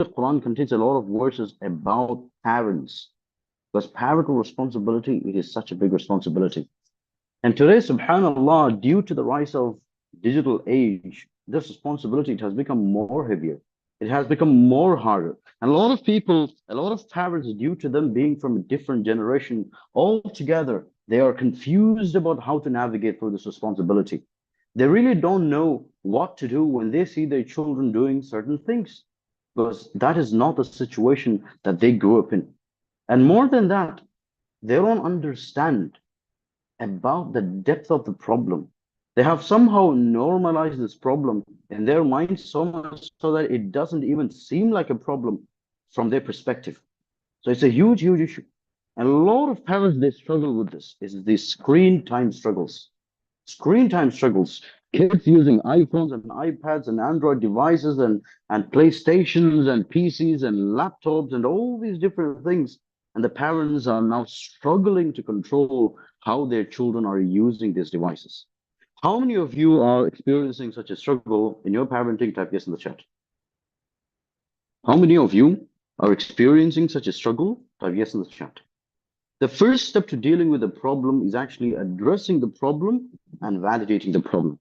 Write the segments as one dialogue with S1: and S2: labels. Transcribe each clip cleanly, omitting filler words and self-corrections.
S1: Quran contains a lot of verses about parents, because parental responsibility, it is such a big responsibility. And today, subhanAllah, due to the rise of digital age, this responsibility, it has become more heavier. It has become more harder. And a lot of people, a lot of parents, due to them being from a different generation altogether, they are confused about how to navigate through this responsibility. They really don't know what to do when they see their children doing certain things, because that is not the situation that they grew up in. And more than that, they don't understand about the depth of the problem. They have somehow normalized this problem in their minds so much so that it doesn't even seem like a problem from their perspective. So it's a huge, huge issue. And a lot of parents, they struggle with this. Is the screen time struggles. Screen time struggles. Kids using iPhones and iPads and Android devices and PlayStations and PCs and laptops and all these different things. And the parents are now struggling to control how their children are using these devices. How many of you are experiencing such a struggle in your parenting? Type yes in the chat. How many of you are experiencing such a struggle? Type yes in the chat. The first step to dealing with the problem is actually addressing the problem and validating the problem.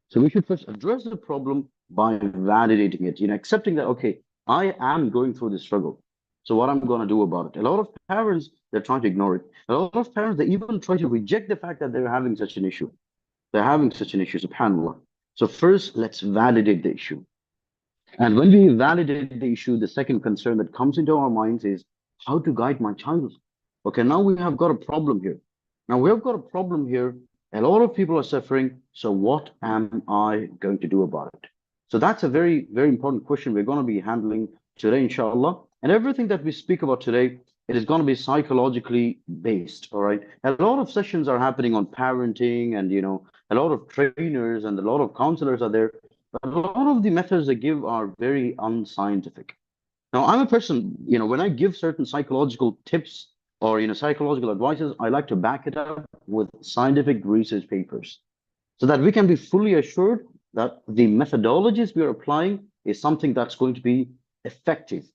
S1: So we should first address the problem by validating it, accepting that, okay, I am going through this struggle. So what I'm going to do about it? A lot of parents, they're trying to ignore it. A lot of parents, they even try to reject the fact that they're having such an issue. They're having such an issue, subhanAllah. So first, let's validate the issue. And when we validate the issue, the second concern that comes into our minds is how to guide my child. Okay, now we have got a problem here. Now we have got a problem here. A lot of people are suffering. So what am I going to do about it? So that's a very, very important question we're going to be handling today, inshallah. And everything that we speak about today, it is going to be psychologically based. All right. A lot of sessions are happening on parenting, and a lot of trainers and a lot of counselors are there. But a lot of the methods they give are very unscientific. Now, I'm a person, when I give certain psychological tips or, psychological advices, I like to back it up with scientific research papers so that we can be fully assured that the methodologies we are applying is something that's going to be effective,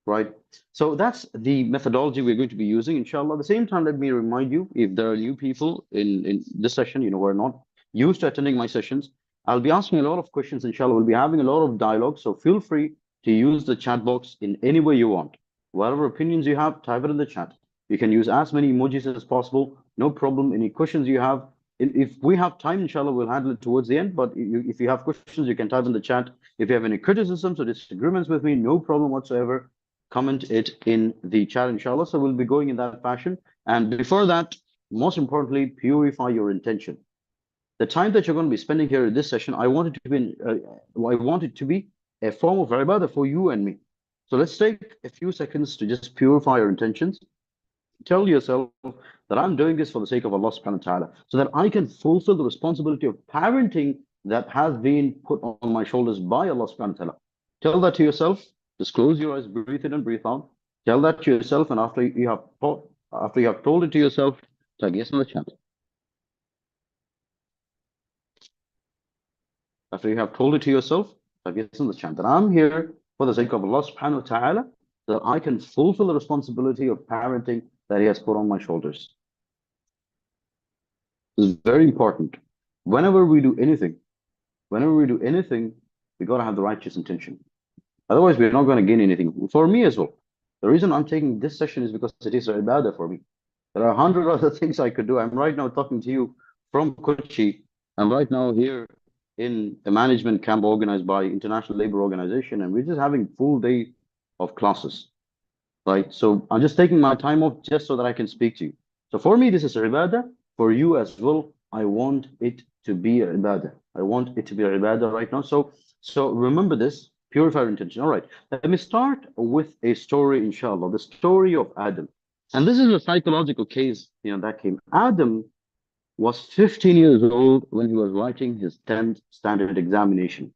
S1: right? So that's the methodology we're going to be using, inshallah. At the same time, let me remind you, if there are new people in this session, who are not used to attending my sessions, I'll be asking a lot of questions, inshallah. We'll be having a lot of dialogue. So feel free to use the chat box in any way you want. Whatever opinions you have, type it in the chat. You can use as many emojis as possible. No problem. Any questions you have, if we have time, inshallah, we'll handle it towards the end. But if you have questions, you can type in the chat. If you have any criticisms or disagreements with me, no problem whatsoever. Comment it in the chat, inshallah. So we'll be going in that fashion. And before that, most importantly, purify your intention. The time that you're going to be spending here in this session, I want it to be a form of ibadah for you and me. So let's take a few seconds to just purify your intentions. Tell yourself that I'm doing this for the sake of Allah subhanahu wa ta'ala, so that I can fulfill the responsibility of parenting that has been put on my shoulders by Allah subhanahu wa ta'ala. Tell that to yourself. Just close your eyes, breathe in and breathe out. Tell that to yourself, and after you have told it to yourself, tag yes in the chat. After you have told it to yourself, tag yes in the chat that I'm here for the sake of Allah subhanahu wa ta'ala, so that I can fulfill the responsibility of parenting that He has put on my shoulders. This is very important. Whenever we do anything, we got to have the righteous intention. Otherwise, we're not going to gain anything. For me as well. The reason I'm taking this session is because it is ibadah for me. There are 100 other things I could do. I'm right now talking to you from Kochi. I'm right now here in a management camp organized by International Labor Organization, and we're just having full day of classes, right? So I'm just taking my time off just so that I can speak to you. So for me, this is ibadah. For you as well, I want it to be ibadah. I want it to be ibadah right now. So remember this, purify your intention. All right, let me start with a story, inshallah, the story of Adam. And this is a psychological case, that came. Adam was 15 years old when he was writing his 10th standard examination.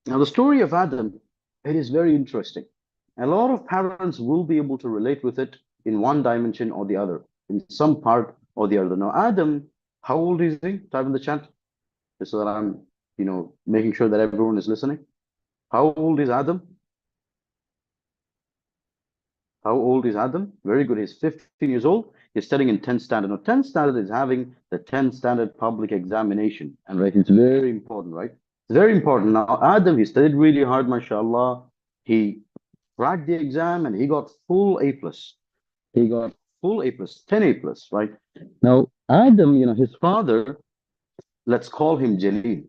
S1: Now, the story of Adam, it is very interesting. A lot of parents will be able to relate with it in one dimension or the other, in some part or the other. Now, Adam, how old is he? Type in the chat, just so that I'm, making sure that everyone is listening. How old is Adam? How old is Adam? Very good. He's 15 years old. He's studying in 10th standard. Now, 10th standard is having the 10th standard public examination. And right, it's very important, right? It's very important. Now, Adam, he studied really hard, mashallah. He cracked the exam and he got full A plus. He got full A plus, 10 A plus, right? Now, Adam, his father, let's call him Jalil.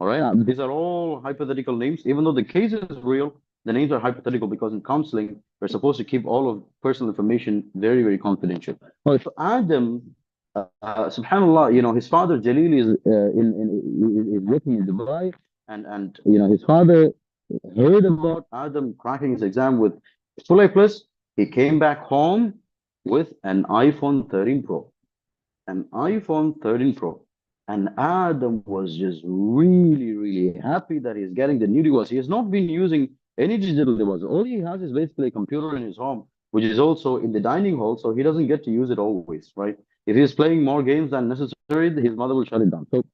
S1: All right. These are all hypothetical names. Even though the case is real, the names are hypothetical because in counseling, we're supposed to keep all of personal information very, very confidential. All right. So Adam, subhanallah, his father Jalil is working in Dubai, and his father heard about Adam cracking his exam with full A plus. He came back home with an iPhone 13 Pro, an iPhone 13 Pro. And Adam was just really, really happy that he's getting the new device. He has not been using any digital device. All he has is basically a computer in his home, which is also in the dining hall, so he doesn't get to use it always, right? If he's playing more games than necessary, his mother will shut it down. So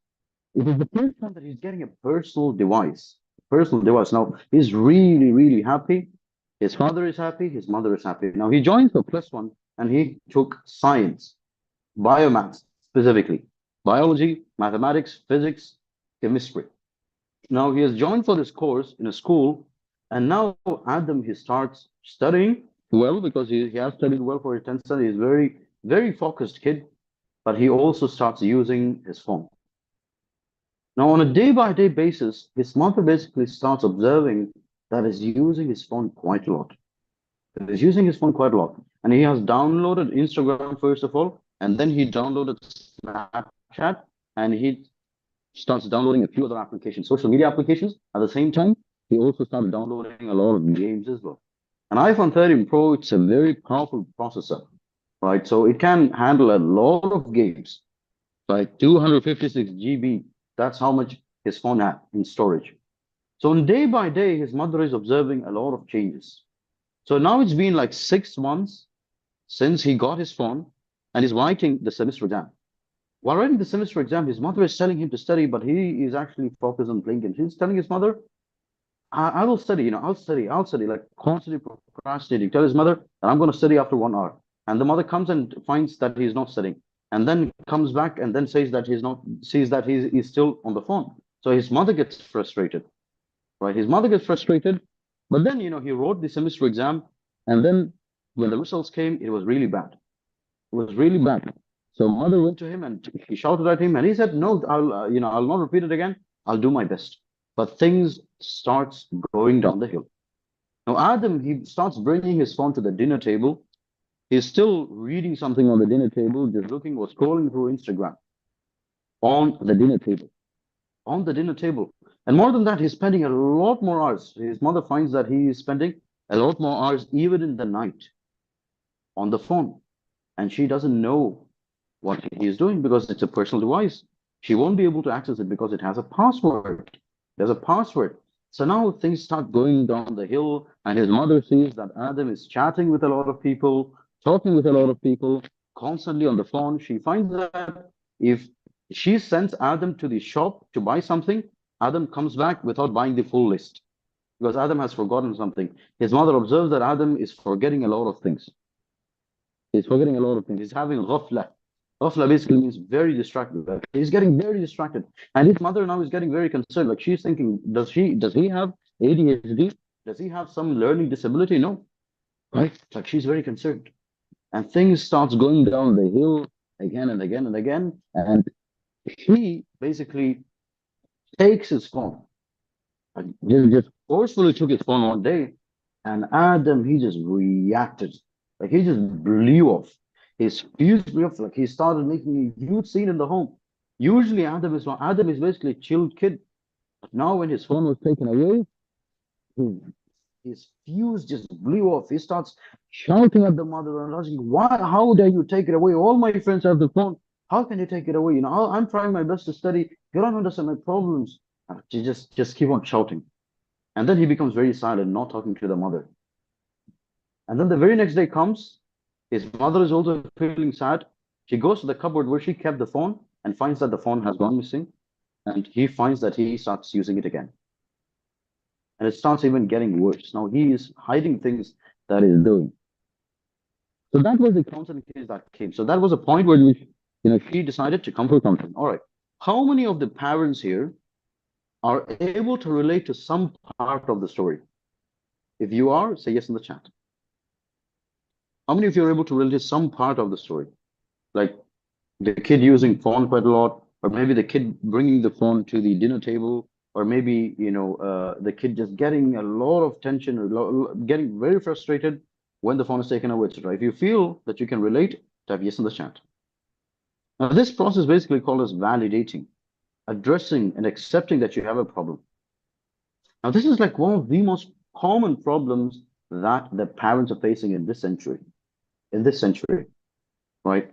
S1: it is the first time that he's getting a personal device. Personal device. Now he's really, really happy. His father is happy. His mother is happy. Now he joins the plus one and he took science, biomaths specifically, biology, mathematics, physics, chemistry. Now he has joined for this course in a school, and now Adam he starts studying well because he has studied well for his 10th study. He's very, very focused kid, but he also starts using his phone. Now, on a day-by-day basis, his mother basically starts observing that he's using his phone quite a lot. He's using his phone quite a lot. And he has downloaded Instagram first of all, and then he downloaded Snapchat, and he starts downloading a few other applications, social media applications. At the same time, he also started downloading a lot of games as well. An iPhone 13 Pro, it's a very powerful processor, right? So it can handle a lot of games, like 256 GB. That's how much his phone had in storage. So on day by day, his mother is observing a lot of changes. So now it's been like 6 months since he got his phone and he's writing the semester exam. While writing the semester exam, his mother is telling him to study, but he is actually focused on playing games. He's telling his mother, I will study, I'll study, like constantly procrastinating. Tell his mother that I'm going to study after 1 hour. And the mother comes and finds that he's not studying. And then comes back and then says that he's still on the phone. So his mother gets frustrated, right? His mother gets frustrated. But then, he wrote the semester exam. And then when the results came, it was really bad. It was really bad. So mother went to him and he shouted at him and he said, no, I'll not repeat it again. I'll do my best. But things starts going down the hill. Now, Adam, he starts bringing his phone to the dinner table. He's still reading something on the dinner table, just looking or scrolling through Instagram on the dinner table. On the dinner table. And more than that, he's spending a lot more hours. His mother finds that he is spending a lot more hours, even in the night, on the phone. And she doesn't know what he is doing because it's a personal device. She won't be able to access it because it has a password. There's a password. So now things start going down the hill, and his mother sees that Adam is chatting with a lot of people, talking with a lot of people, constantly on the phone. She finds that if she sends Adam to the shop to buy something, Adam comes back without buying the full list because Adam has forgotten something. His mother observes that Adam is forgetting a lot of things. He's forgetting a lot of things. He's having ghafla. Ghafla basically means very distracted. Right? He's getting very distracted. And his mother now is getting very concerned. Like she's thinking, does he have ADHD? Does he have some learning disability? No. Right? Like she's very concerned. And things starts going down the hill again and again and again. And he basically takes his phone. And just forcefully took his phone one day. And Adam, he just reacted. Like he just blew off. His fuse blew off. Like he started making a huge scene in the home. Usually Adam is basically a chilled kid. But now when his phone was taken away, his, his fuse just blew off. He starts shouting at the mother and asking, why, how dare you take it away? All my friends have the phone. How can you take it away? I'm trying my best to study. You don't understand my problems. And she just keep on shouting. And then he becomes very silent, not talking to the mother. And then the very next day comes, his mother is also feeling sad. She goes to the cupboard where she kept the phone and finds that the phone has gone missing. And he finds that he starts using it again. And it starts even getting worse. Now he is hiding things that he's doing. So that was the counseling case that came. So that was a point where she decided to come for counseling. All right. How many of the parents here are able to relate to some part of the story? If you are, say yes in the chat. How many of you are able to relate to some part of the story? Like the kid using phone quite a lot, or maybe the kid bringing the phone to the dinner table, or maybe, the kid just getting a lot of tension or getting very frustrated when the phone is taken away, etc. If you feel that you can relate, type yes in the chat. Now, this process basically called as validating, addressing and accepting that you have a problem. Now, this is like one of the most common problems that the parents are facing in this century, right?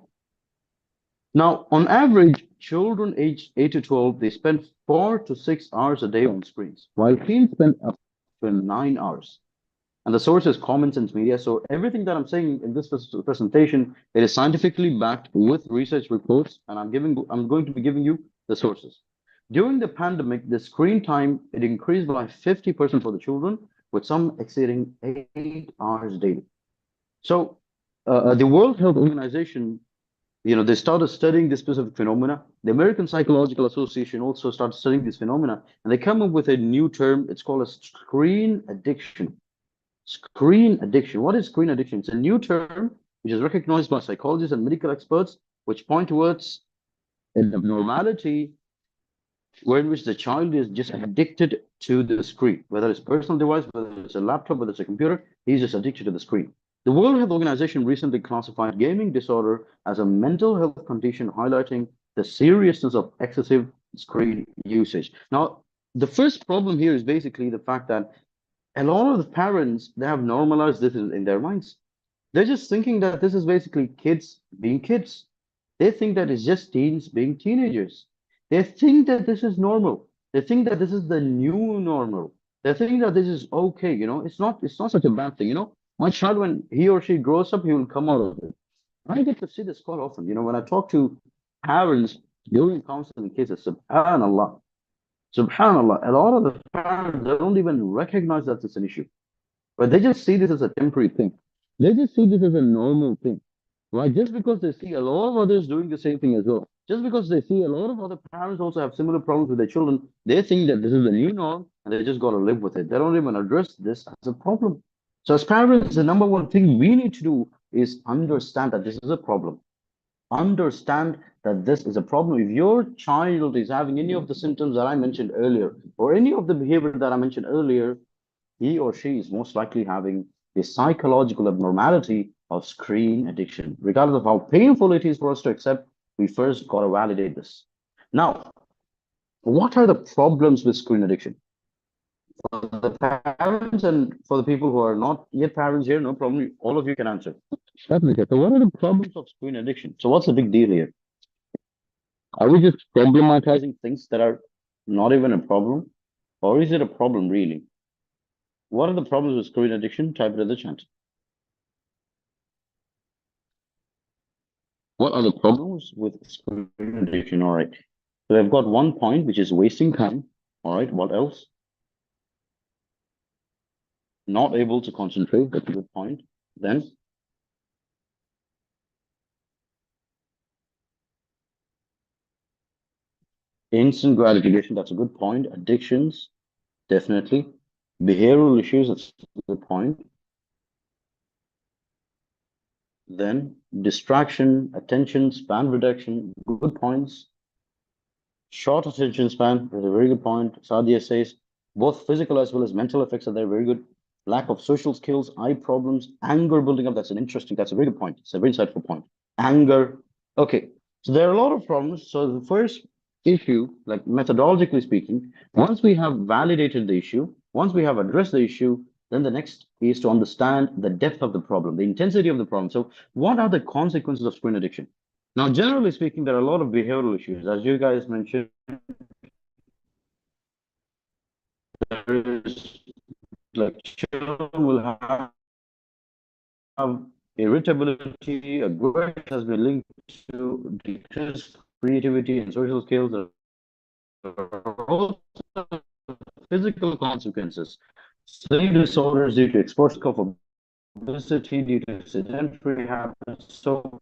S1: Now, on average, children aged 8 to 12, they spend 4 to 6 hours a day on screens, while teens spend up to 9 hours. And the source is common sense media. So everything that I'm saying in this presentation, it is scientifically backed with research reports, and I'm going to be giving you the sources. During the pandemic, the screen time it increased by 50% for the children, with some exceeding 8 hours daily. So the World Health Organization, they started studying this specific phenomena. The American Psychological Association also started studying this phenomena, and they come up with a new term. It's called a screen addiction. Screen addiction. What is screen addiction? It's a new term which is recognized by psychologists and medical experts, which point towards an abnormality in which the child is just addicted to the screen, whether it's a personal device, whether it's a laptop, whether it's a computer, he's just addicted to the screen. The World Health Organization recently classified gaming disorder as a mental health condition, highlighting the seriousness of excessive screen usage. Now, the first problem here is basically the fact that a lot of the parents, they have normalized this in their minds. They're just thinking that this is basically kids being kids. They think that it's just teens being teenagers. They think that this is normal. They think that this is the new normal. They think that this is okay, it's not such a bad thing, My child, when he or she grows up, he will come out of it. I get to see this quite often. When I talk to parents during counseling cases, subhanAllah, subhanAllah, a lot of the parents they don't even recognize that it's an issue. But they just see this as a temporary thing. They just see this as a normal thing, right? Just because they see a lot of others doing the same thing as well. Just because they see a lot of other parents also have similar problems with their children, they think that this is the new norm and they just got to live with it. They don't even address this as a problem. So, as parents, the number one thing we need to do is understand that this is a problem. Understand that this is a problem. If your child is having any of the symptoms that I mentioned earlier, or any of the behavior that I mentioned earlier, he or she is most likely having a psychological abnormality of screen addiction. Regardless of how painful it is for us to accept, we first got to validate this. Now, what are the problems with screen addiction? For the parents and for the people who are not yet parents here, no problem. All of you can answer. Definitely. So, what are the problems of screen addiction? So, what's the big deal here? Are we just problematizing things that are not even a problem? Or is it a problem really? What are the problems with screen addiction? Type it in the chat. What are the problems with screen addiction? All right. So I've got one point, which is wasting time. All right. What else? Not able to concentrate. That's a good point. Then instant gratification. That's a good point. Addictions, definitely. Behavioral issues. That's a good point. Then distraction, attention span reduction. Good points. Short attention span is a very good point. Sadia says both physical as well as mental effects are there. Very good. Lack of social skills, eye problems, anger building up. That's a very good point. It's a very insightful point. Anger. Okay. So there are a lot of problems. So the first issue, like methodologically speaking, once we have validated the issue, once we have addressed the issue, then the next is to understand the depth of the problem, the intensity of the problem. So what are the consequences of screen addiction? Now, generally speaking, there are a lot of behavioral issues. As you guys mentioned, there is like children will have irritability, aggression has been linked to decreased creativity and social skills. There are also physical consequences. Sleep disorders due to exposure for obesity, due to sedentary habits. So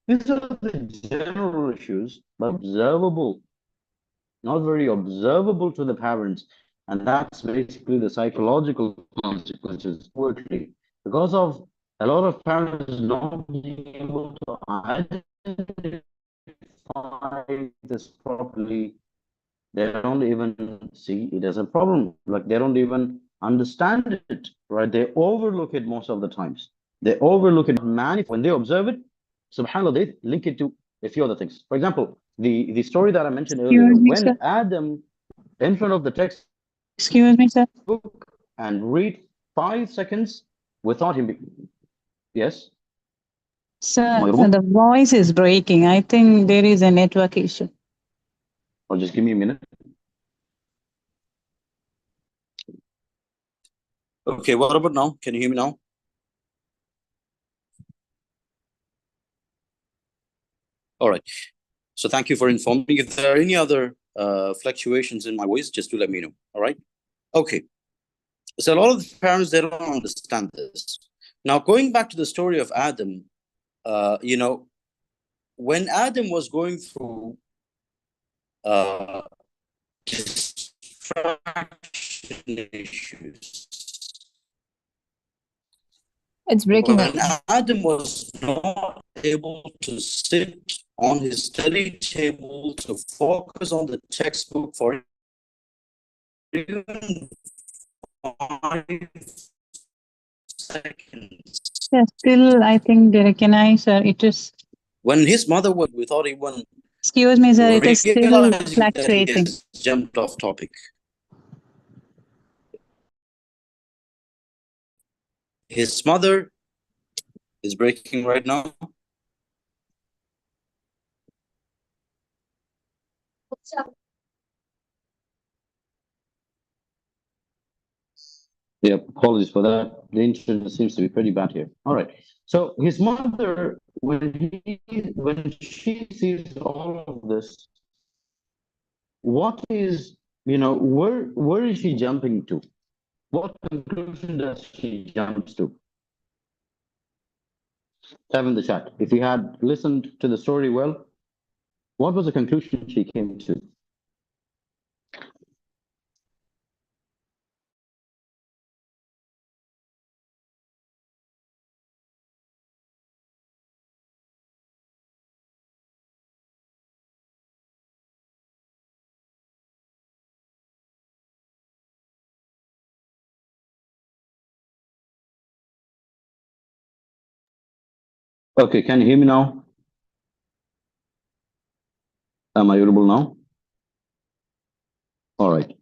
S1: these are the general issues, but observable, not very observable to the parents. And that's basically the psychological consequences outwardly. Because of a lot of parents not being able to identify this properly, they don't even see it as a problem. Like they don't even understand it, right? They overlook it most of the times. They overlook it. When they observe it, subhanAllah, they link it to a few other things. For example, the story that I mentioned earlier,
S2: Excuse me, sir.
S1: when Adam in front of the textbook
S2: Excuse me, sir.
S1: and read 5 seconds without him. Yes,
S2: Sir,
S1: Mayroon,
S2: the voice is breaking. I think there is a network issue.
S1: or just give me a minute.
S3: Okay, what about now? Can you hear me now? All right. So thank you for informing me. If there are any other fluctuations in my voice, just to let me know. All right. Okay. So a lot of the parents, they don't understand this. Now, going back to the story of Adam, when Adam was going through distraction issues,
S2: It's breaking
S3: when
S2: up.
S3: Adam was not able to sit on his study table to focus on the textbook for even 5 seconds.
S2: Yeah, still, I think there can I, sir. It is.
S3: When his mother was without even
S2: Excuse me, sir. It is still
S3: realizing that he
S2: fluctuating.
S3: has jumped off topic. His mother is breaking right now.
S1: Yeah, apologies for that. The internet seems to be pretty bad here. All right. So his mother, when she sees all of this, what is, where is she jumping to? What conclusion does she jump to? Type in the chat. If you had listened to the story well, what was the conclusion she came to? Okay, can you hear me now? Am I audible now? All right.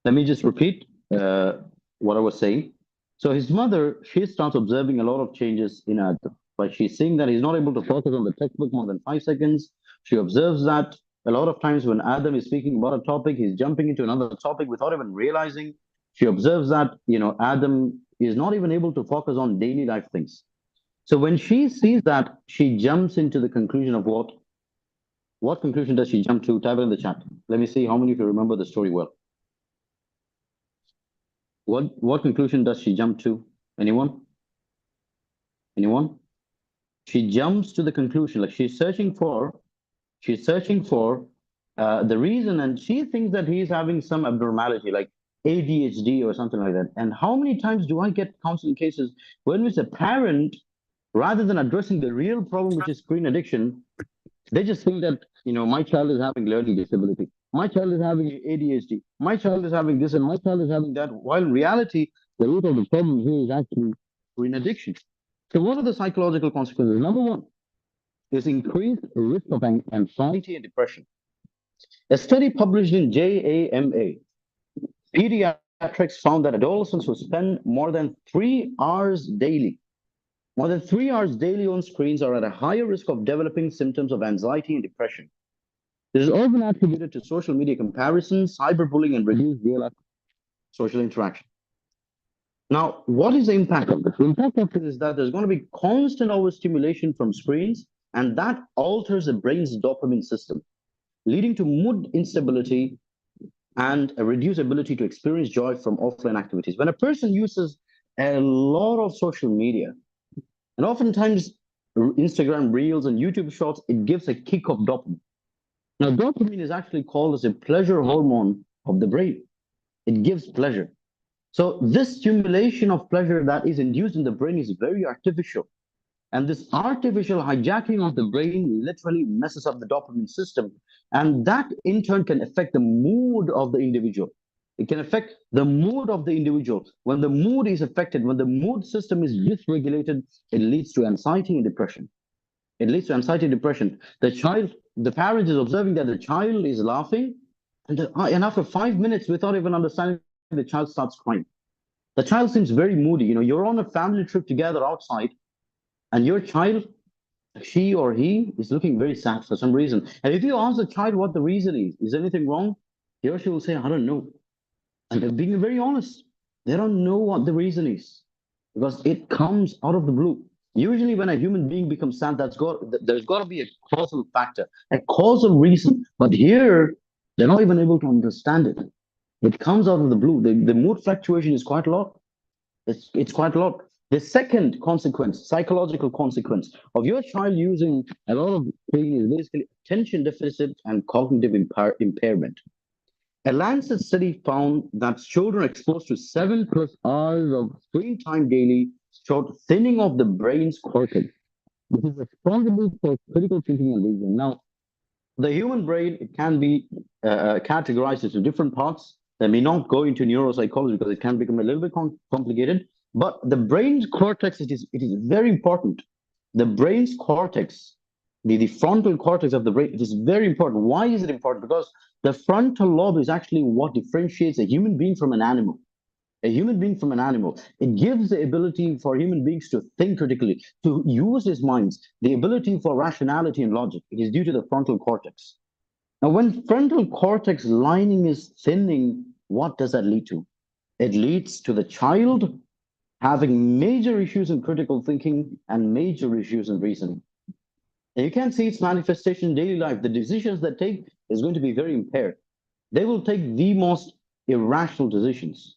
S1: Let me just repeat what I was saying. So his mother, she starts observing a lot of changes in Adam. But she's seeing that he's not able to focus on the textbook more than 5 seconds. She observes that a lot of times when Adam is speaking about a topic, he's jumping into another topic without even realizing. She observes that, Adam is not even able to focus on daily life things. So when she sees that, she jumps into the conclusion of what? What conclusion does she jump to? Type it in the chat. Let me see how many of you remember the story well. What conclusion does she jump to? Anyone? Anyone? She jumps to the conclusion, like she's searching for the reason, and she thinks that he's having some abnormality, like ADHD or something like that. And how many times do I get counseling cases when it's a parent, rather than addressing the real problem, which is screen addiction, they just think that, my child is having learning disability. My child is having ADHD. My child is having this and my child is having that. While in reality, the root of the problem here is actually screen addiction. So what are the psychological consequences? Number one is increased risk of anxiety and depression. A study published in JAMA, Pediatrics, found that adolescents who spend more than 3 hours daily on screens are at a higher risk of developing symptoms of anxiety and depression. This is often attributed to social media comparisons, cyberbullying, and reduced real social interaction. Now, what is the impact of this? The impact of this is that there's going to be constant overstimulation from screens, and that alters the brain's dopamine system, leading to mood instability and a reduced ability to experience joy from offline activities. When a person uses a lot of social media. And oftentimes, Instagram Reels and YouTube Shorts, it gives a kick of dopamine. Now, dopamine is actually called as a pleasure hormone of the brain. It gives pleasure. So this stimulation of pleasure that is induced in the brain is very artificial. And this artificial hijacking of the brain literally messes up the dopamine system. And that in turn can affect the mood of the individual. It can affect the mood of the individual. When the mood is affected, when the mood system is dysregulated, it leads to anxiety and depression. It leads to anxiety and depression. The parent is observing that the child is laughing, and after 5 minutes, without even understanding, the child starts crying. The child seems very moody. You're on a family trip together outside, and your child, she or he, is looking very sad for some reason. And if you ask the child what the reason is anything wrong? He or she will say, I don't know. And they're being very honest. They don't know what the reason is because it comes out of the blue. Usually, when a human being becomes sad, there's got to be a causal factor, a causal reason. But here, they're not even able to understand it. It comes out of the blue. The mood fluctuation is quite a lot. It's quite a lot. The second consequence, psychological consequence of your child using a lot of things is basically attention deficit and cognitive impairment. A Lancet study found that children exposed to 7+ hours of screen time daily showed thinning of the brain's cortex, which is responsible for critical thinking and reasoning. Now, the human brain, it can be categorized into different parts. That may not go into neuropsychology because it can become a little bit complicated. But the brain's cortex, it is very important. The brain's cortex, the frontal cortex of the brain, it is very important. Why is it important? Because the frontal lobe is actually what differentiates a human being from an animal. A human being from an animal. It gives the ability for human beings to think critically, to use his minds, the ability for rationality and logic. It is due to the frontal cortex. Now, when frontal cortex lining is thinning, what does that lead to? It leads to the child having major issues in critical thinking and major issues in reasoning. And you can see its manifestation in daily life. The decisions they take is going to be very impaired. They will take the most irrational decisions.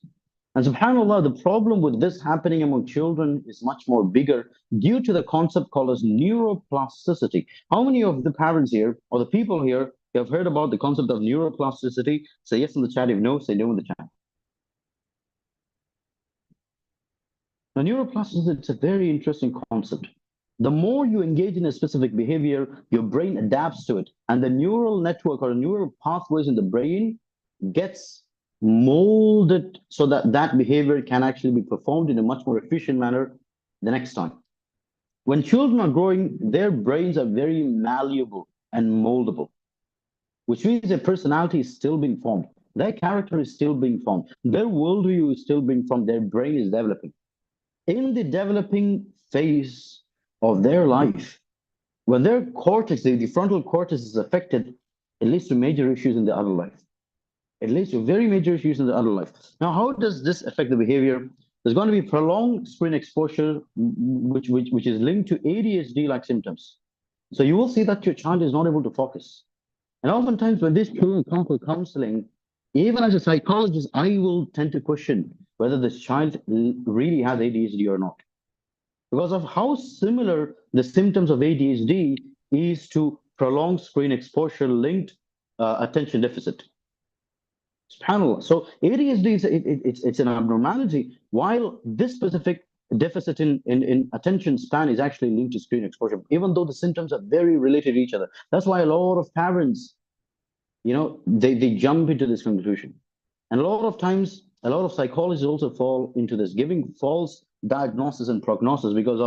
S1: And subhanAllah, the problem with this happening among children is much more bigger due to the concept called as neuroplasticity. How many of the parents here or the people here have heard about the concept of neuroplasticity? Say yes in the chat. If no, say no in the chat. Now, neuroplasticity is a very interesting concept. The more you engage in a specific behavior, your brain adapts to it. And the neural network or neural pathways in the brain gets molded so that that behavior can actually be performed in a much more efficient manner the next time. When children are growing, their brains are very malleable and moldable, which means their personality is still being formed. Their character is still being formed. Their worldview is still being formed. Their brain is developing. In the developing phase of their life, when their cortex, the frontal cortex is affected, it leads to major issues in the adult life. It leads to very major issues in the adult life. Now, how does this affect the behavior? There's going to be prolonged screen exposure, which is linked to ADHD-like symptoms. So you will see that your child is not able to focus. And oftentimes when these children come for counseling, even as a psychologist, I will tend to question whether this child really has ADHD or not. Because of how similar the symptoms of ADHD is to prolonged screen exposure linked attention deficit. SubhanAllah. So ADHD it's an abnormality, while this specific deficit in attention span is actually linked to screen exposure, even though the symptoms are very related to each other. That's why a lot of parents, they jump into this conclusion. And a lot of times, a lot of psychologists also fall into this, giving false diagnosis and prognosis because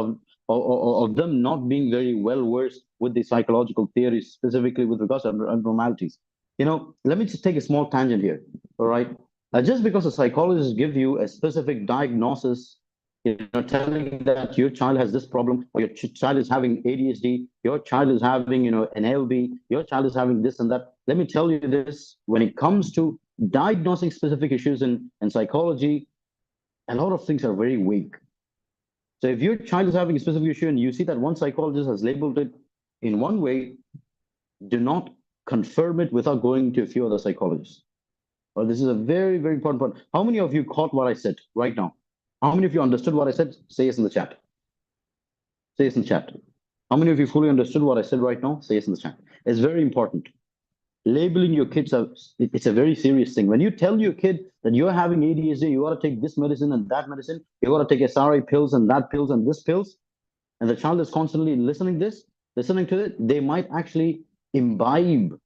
S1: of them not being very well versed with the psychological theories, specifically with regards to abnormalities. Let me just take a small tangent here. All right. Just because a psychologist gives you a specific diagnosis, telling that your child has this problem, or your child is having ADHD, your child is having, an LB, your child is having this and that. Let me tell you this: when it comes to diagnosing specific issues in psychology, a lot of things are very weak. So if your child is having a specific issue and you see that one psychologist has labeled it in one way, do not confirm it without going to a few other psychologists. Well, this is a very, very important point. How many of you caught what I said right now? How many of you understood what I said? Say yes in the chat. Say yes in the chat. How many of you fully understood what I said right now? Say yes in the chat. It's very important. Labeling your kids, it's a very serious thing. When you tell your kid that you're having ADHD, you got to take this medicine and that medicine, you got to take SRI pills and that pills and this pills, and the child is constantly listening to it, they might actually imbibe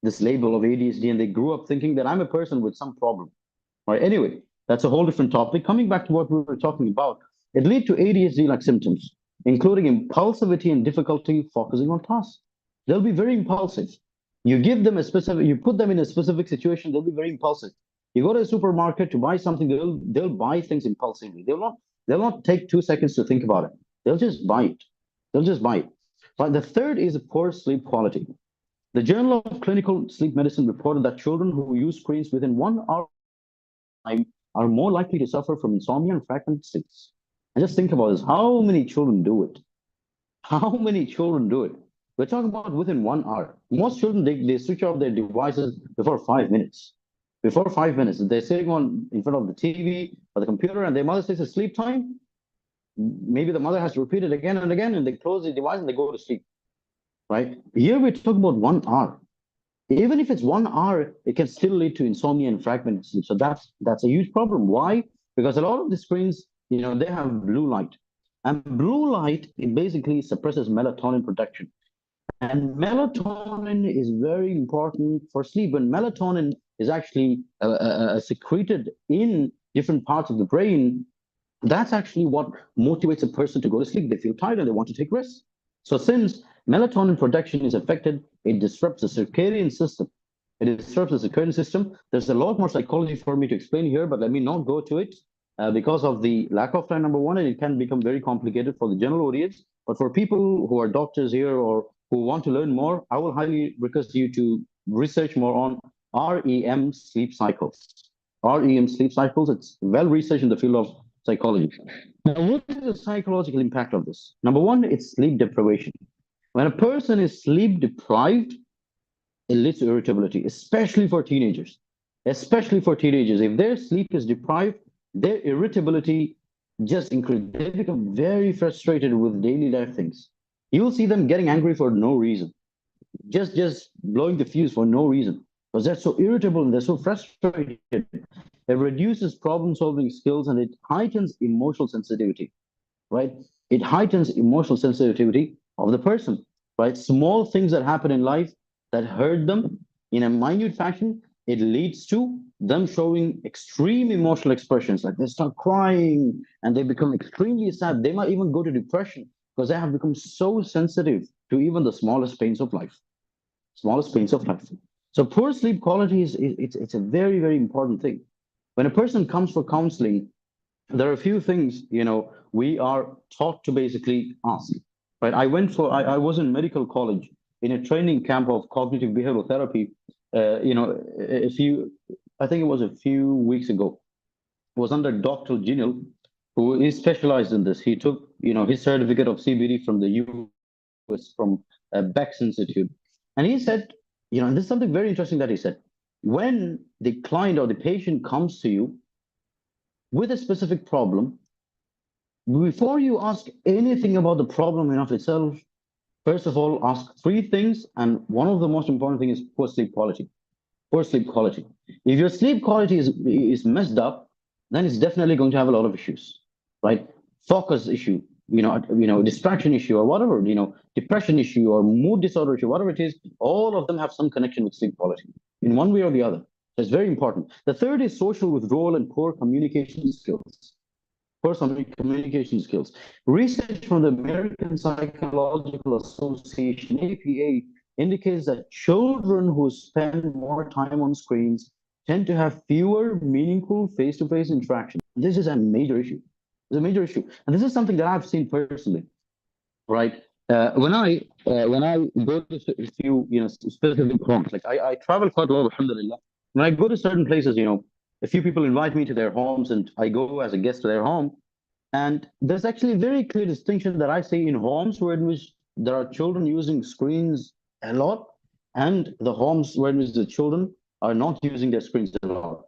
S1: this label of ADHD, and they grew up thinking that I'm a person with some problem. All right. Anyway, that's a whole different topic. Coming back to what we were talking about, it leads to ADHD-like symptoms, including impulsivity and difficulty focusing on tasks. They'll be very impulsive. You give them a specific, you put them in a specific situation, they'll be very impulsive. You go to a supermarket to buy something, they'll buy things impulsively. They'll not take 2 seconds to think about it. They'll just buy it. They'll just buy it. But the third is a poor sleep quality. The Journal of Clinical Sleep Medicine reported that children who use screens within 1 hour time are more likely to suffer from insomnia and fragmented sleeps. And just think about this: how many children do it? How many children do it? We're talking about within 1 hour. Most children, they switch off their devices before 5 minutes. Before 5 minutes, they're sitting on in front of the TV or the computer, and their mother says it's sleep time. Maybe the mother has to repeat it again and again, and they close the device and they go to sleep. Right? Here we're talking about 1 hour. Even if it's 1 hour, it can still lead to insomnia and fragmented sleep. So that's a huge problem. Why? Because a lot of the screens, they have blue light. And blue light, it basically suppresses melatonin production. And melatonin is very important for sleep. When melatonin is actually secreted in different parts of the brain, that's actually what motivates a person to go to sleep. They feel tired and they want to take rest. So since melatonin production is affected, it disrupts the circadian system. It disrupts the circadian system. There's a lot more psychology for me to explain here, but let me not go to it because of the lack of time, number one, and it can become very complicated for the general audience. But for people who are doctors here or who want to learn more, I will highly request you to research more on REM sleep cycles. REM sleep cycles, it's well researched in the field of psychology. Now, what is the psychological impact of this? Number one, it's sleep deprivation. When a person is sleep deprived, it leads to irritability, especially for teenagers. Especially for teenagers. If their sleep is deprived, their irritability just increases. They become very frustrated with daily life things. You'll see them getting angry for no reason, just blowing the fuse for no reason, because they're so irritable and they're so frustrated. It reduces problem-solving skills and it heightens emotional sensitivity, right? It heightens emotional sensitivity of the person, right? Small things that happen in life that hurt them in a minute fashion, it leads to them showing extreme emotional expressions, like they start crying and they become extremely sad. They might even go to depression because they have become so sensitive to even the smallest pains of life. Smallest pains of life. So poor sleep quality it's a very, very important thing. When a person comes for counseling, there are a few things we are taught to basically ask. Right? I was in medical college in a training camp of cognitive behavioral therapy. I think it was a few weeks ago. It was under Dr. Jinil, who is specialized in this. He took his certificate of CBD from the US, from Beck's Institute, and he said, and this is something very interesting that he said. When the client or the patient comes to you with a specific problem, before you ask anything about the problem in of itself, first of all, ask three things, and one of the most important things is poor sleep quality. Poor sleep quality. If your sleep quality is messed up, then it's definitely going to have a lot of issues, right? Focus issue, distraction issue, or whatever, depression issue or mood disorder issue, whatever it is. All of them have some connection with sleep quality in one way or the other. So it's very important. The third is social withdrawal and poor communication skills. Communication skills. Research from the American Psychological Association, APA, indicates that children who spend more time on screens tend to have fewer meaningful face-to-face interactions. This is a major issue. It's a major issue. And this is something that I've seen personally, right? When I go to a few, specific homes, like I travel quite a lot, alhamdulillah. When I go to certain places, a few people invite me to their homes and I go as a guest to their home. And there's actually a very clear distinction that I see in homes where in which there are children using screens a lot and the homes where in which the children are not using their screens a lot.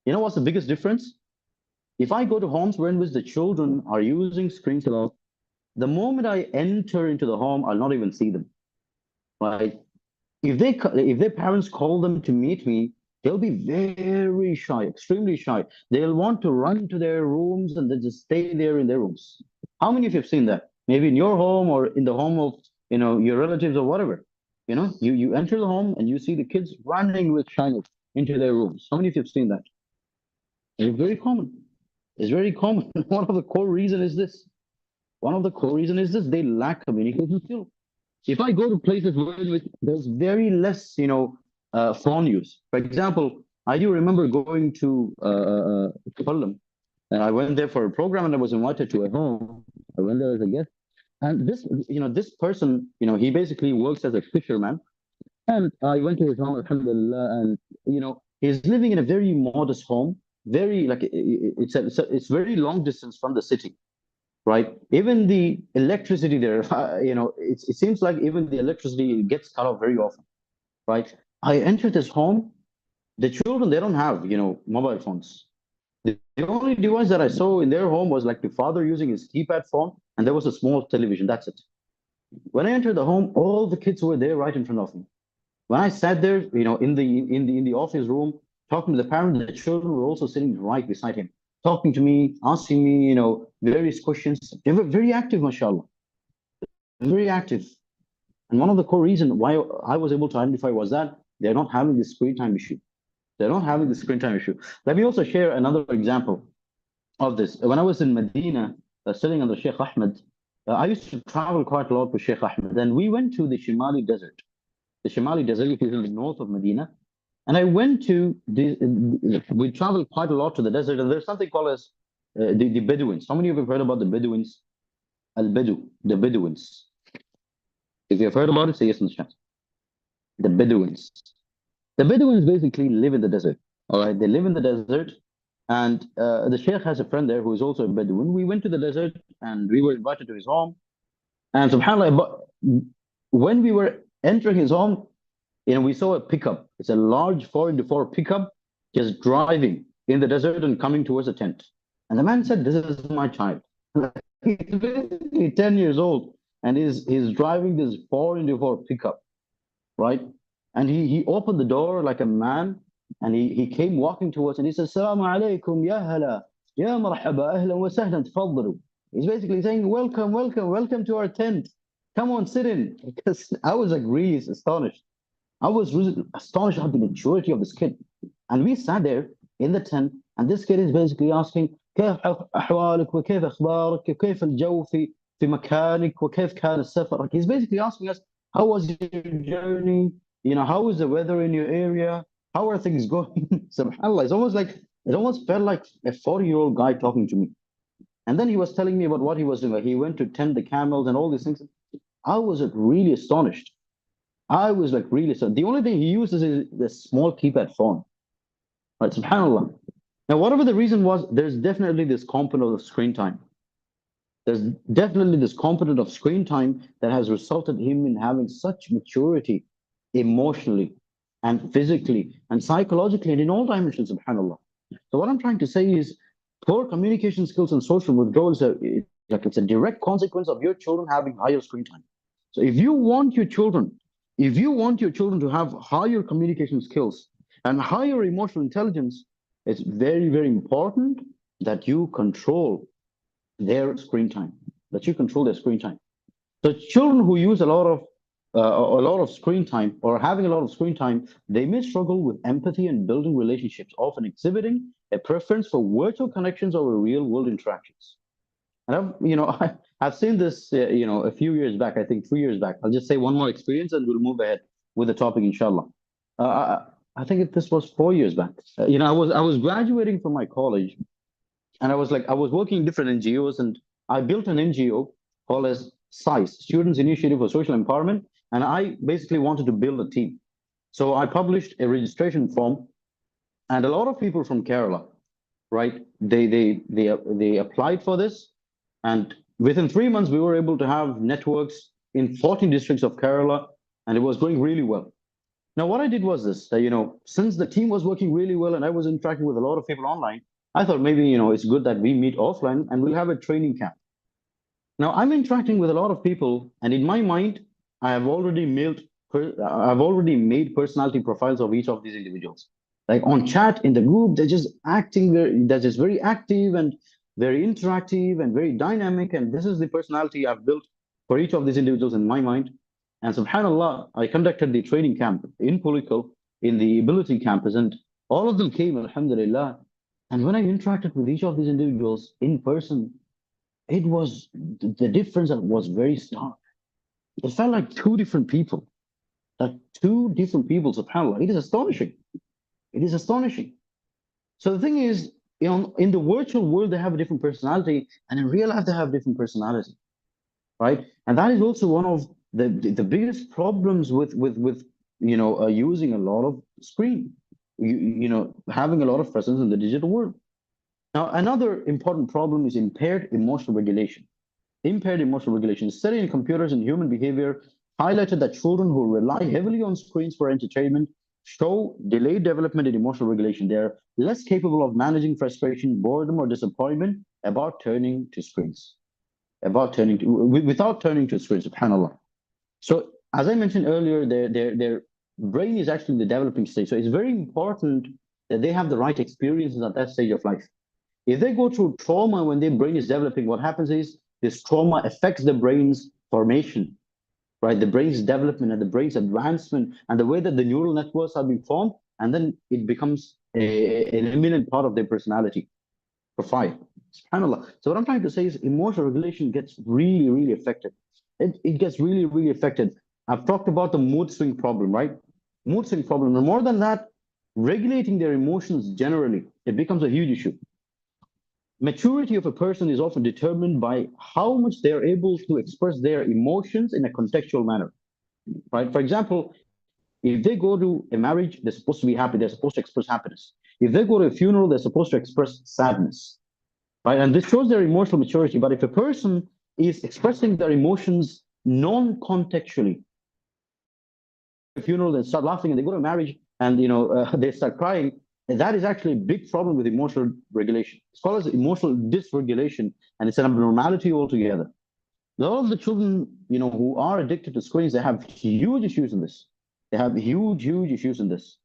S1: You know what's the biggest difference? If I go to homes where in which the children are using screens a lot, the moment I enter into the home, I'll not even see them. Right? If their parents call them to meet me, they'll be very shy, extremely shy. They'll want to run to their rooms and then just stay there in their rooms. How many of you have seen that? Maybe in your home or in the home of your relatives or whatever. You enter the home and you see the kids running with shyness into their rooms. How many of you have seen that? It's very common. It's very common. One of the core reason is this. One of the core reason is this: they lack communication skills. If I go to places where there's very less, phone use. For example, I do remember going to Kollam, and I went there for a program, and I was invited to a home. I went there as a guest, and this person, he basically works as a fisherman, and I went to his home, alhamdulillah, and he's living in a very modest home, very like it's very long distance from the city, right? Even the electricity there, it seems like even the electricity gets cut off very often, right? I entered this home. The children, they don't have, mobile phones. The only device that I saw in their home was like the father using his keypad phone, and there was a small television. That's it. When I entered the home, all the kids were there right in front of me. When I sat there, in the office room, talking to the parent, the children were also sitting right beside him, talking to me, asking me, various questions. They were very active, mashallah, very active. And one of the core reasons why I was able to identify was that they're not having this screen time issue. They're not having the screen time issue. Let me also share another example of this. When I was in Medina, studying under Sheikh Ahmed, I used to travel quite a lot with Sheikh Ahmed, and we went to the Shimali Desert. The Shimali Desert, which is in the north of Medina. And I went to we traveled quite a lot to the desert, and there's something called as the Bedouins. How many of you have heard about the Bedouins? Al-Bedu, the Bedouins. If you've heard about it, say yes in the chat. The Bedouins. The Bedouins basically live in the desert. All right, they live in the desert, and the Sheikh has a friend there who is also a Bedouin. We went to the desert, and we were invited to his home. And subhanAllah, when we were entering his home, we saw a pickup. It's a large 4x4 pickup just driving in the desert and coming towards a tent. And the man said, "This is my child." He's basically 10 years old, and he's driving this 4x4 pickup, right? And he opened the door like a man, and he came walking towards, and he says, "Assalamu alaikum, ya hala, ya marhaba, ahlan wa sahlan, tafaddalu." He's basically saying, "Welcome, welcome, welcome to our tent. Come on, sit in." Because I was like really astonished. I was really astonished at the maturity of this kid. And we sat there in the tent, and this kid is basically asking, كيف أحوالك وكيف أخبارك وكيف الجو في مكانك وكيف كان السفر. He's basically asking us, how was your journey? How is the weather in your area? How are things going? SubhanAllah, it almost felt like a 40-year-old guy talking to me. And then he was telling me about what he was doing. He went to tend the camels and all these things. I was really astonished. I was like really astonished. The only thing he uses is the small keypad phone. Right, subhanAllah. Now, whatever the reason was, there's definitely this component of screen time. There's definitely this component of screen time that has resulted him in having such maturity emotionally and physically and psychologically and in all dimensions, subhanAllah. So what I'm trying to say is poor communication skills and social withdrawal it's a direct consequence of your children having higher screen time. So if you want your children to have higher communication skills and higher emotional intelligence, it's very, very important that you control their screen time. So children who use a lot of screen time or having a lot of screen time, they may struggle with empathy and building relationships, often exhibiting a preference for virtual connections over real-world interactions. And I've seen this, a few years back, I think 3 years back. I'll just say one more experience and we'll move ahead with the topic, inshallah. I think this was 4 years back. I was graduating from my college, and I was working in different NGOs, and I built an NGO called as SICE, Students Initiative for Social Empowerment, and I basically wanted to build a team. So I published a registration form, and a lot of people from Kerala, right? They applied for this, and within 3 months we were able to have networks in 14 districts of Kerala, and it was going really well. Now, what I did was this, since the team was working really well and I was interacting with a lot of people online, I thought maybe, it's good that we meet offline and we'll have a training camp. Now I'm interacting with a lot of people, and in my mind, I have already I've already made personality profiles of each of these individuals. Like on chat in the group, they're just very active and very interactive and very dynamic. And this is the personality I've built for each of these individuals in my mind. And subhanAllah, I conducted the training camp in Pulikal in the Ability campus, and all of them came, alhamdulillah. And when I interacted with each of these individuals in person, the difference was very stark. It felt like two different people, subhanAllah. It is astonishing. It is astonishing. So the thing is, in the virtual world, they have a different personality, and in real life, they have different personality, right? And that is also one of the biggest problems with using a lot of screen, having a lot of presence in the digital world. Now, another important problem is impaired emotional regulation. Impaired emotional regulation. Study in computers and human behavior highlighted that children who rely heavily on screens for entertainment show delayed development in emotional regulation. They're less capable of managing frustration, boredom, or disappointment without turning to screens, subhanAllah. So as I mentioned earlier, their brain is actually in the developing stage. So it's very important that they have the right experiences at that stage of life. If they go through trauma when their brain is developing, what happens is this trauma affects the brain's formation, right? The brain's development and the brain's advancement and the way that the neural networks are being formed, and then it becomes an eminent part of their personality profile. SubhanAllah. So what I'm trying to say is emotional regulation gets really, really affected. It gets really, really affected. I've talked about the mood swing problem, right? Mood swing problem. And more than that, regulating their emotions generally, it becomes a huge issue. Maturity of a person is often determined by how much they're able to express their emotions in a contextual manner, right? For example, if they go to a marriage, they're supposed to be happy, they're supposed to express happiness. If they go to a funeral, they're supposed to express sadness, right? And this shows their emotional maturity. But if a person is expressing their emotions non-contextually, a funeral, they start laughing, and they go to a marriage and they start crying, and that is actually a big problem with emotional regulation. It's called as emotional dysregulation, and it's an abnormality altogether. A lot of the children, who are addicted to screens, they have huge issues in this. They have huge, huge issues in this.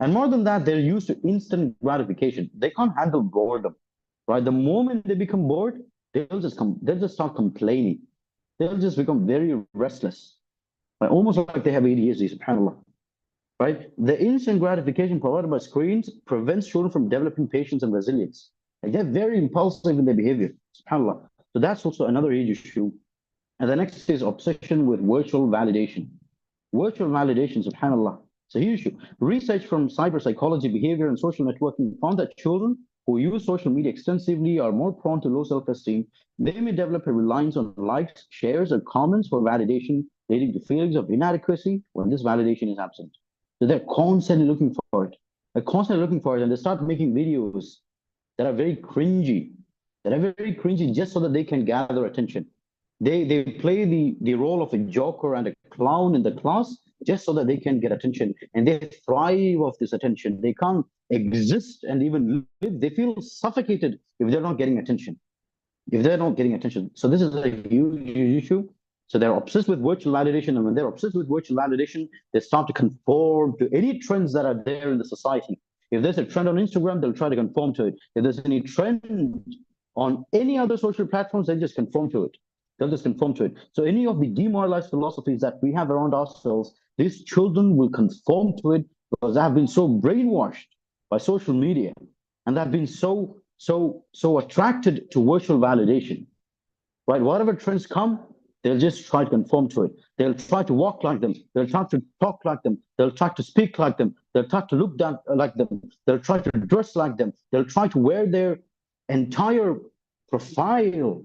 S1: And more than that, they're used to instant gratification. They can't handle boredom, right? The moment they become bored, they'll just start complaining. They'll just become very restless, right? Almost like they have ADHD, subhanAllah. Right? The instant gratification provided by screens prevents children from developing patience and resilience. Like they're very impulsive in their behavior, subhanAllah. So that's also another age issue. And the next is obsession with virtual validation. Virtual validation, subhanAllah. It's a huge issue. Research from cyber psychology, behavior, and social networking found that children who use social media extensively are more prone to low self-esteem. They may develop a reliance on likes, shares, or comments for validation, leading to feelings of inadequacy when this validation is absent. So they're constantly looking for it. They're constantly looking for it, and they start making videos that are very cringy, just so that they can gather attention. They play the role of a joker and a clown in the class just so that they can get attention, and they thrive off this attention. They can't exist and even live. They feel suffocated if they're not getting attention. So this is a huge issue. So they're obsessed with virtual validation, and when they're obsessed with virtual validation, they start to conform to any trends that are there in the society. If there's a trend on Instagram, they'll try to conform to it. If there's any trend on any other social platforms, they'll just conform to it. So any of the demoralized philosophies that we have around ourselves, these children will conform to it because they have been so brainwashed by social media, and they've been so attracted to virtual validation, right? Whatever trends come, they'll just try to conform to it. They'll try to walk like them. They'll try to talk like them. They'll try to speak like them. They'll try to look down like them. They'll try to dress like them. They'll try to wear their entire profile